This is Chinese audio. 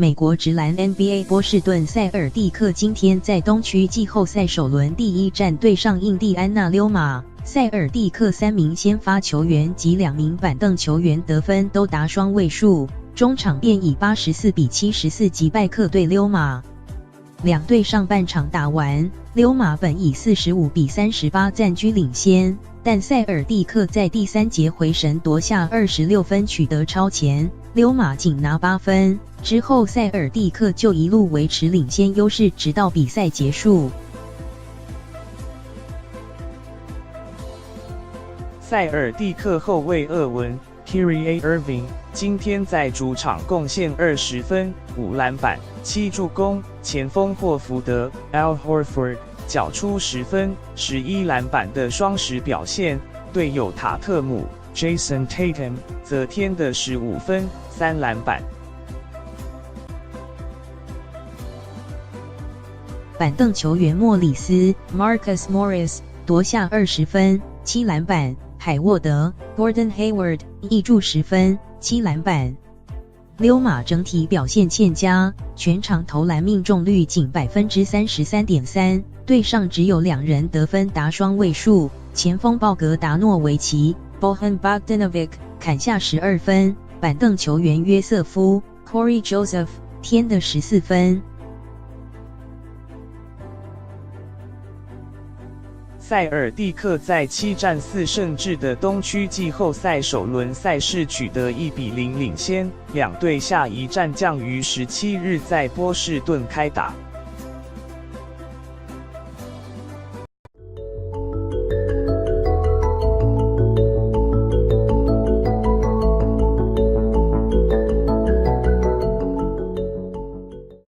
美国职篮 NBA 波士顿塞尔蒂克今天在东区季后赛首轮第一战对上印第安纳溜马。塞尔蒂克3名先发球员及2名板凳球员得分都达双位数，中场便以84比74击败客队溜马。两队上半场打完，溜马本以45比38暂居领先，但塞尔蒂克在第3节回神夺下26分取得超前，溜马仅拿8分，之后塞尔蒂克就一路维持领先优势直到比赛结束。塞尔蒂克后卫厄文 Kyrie Irving 今天在主场贡献20分、5篮板、7助攻，前锋霍福德 Al Horford 缴出10分、11篮板的双十表现，队友塔特姆 Jason Tatum 则添的15分、3篮板。板凳球员莫里斯 Marcus Morris 夺下20分、7篮板，海沃德 Gordon Hayward 一助10分、7篮板。溜马整体表现欠佳，全场投篮命中率仅 33.3%， 队上只有2人得分达双位数，前锋鲍格达诺维奇 Bojan Bogdanovic 砍下12分，板凳球员约瑟夫 Corey Joseph 添的14分。塞尔蒂克在7战4胜制的东区季后赛首轮赛事取得1比0领先，两队下一战将于17日在波士顿开打。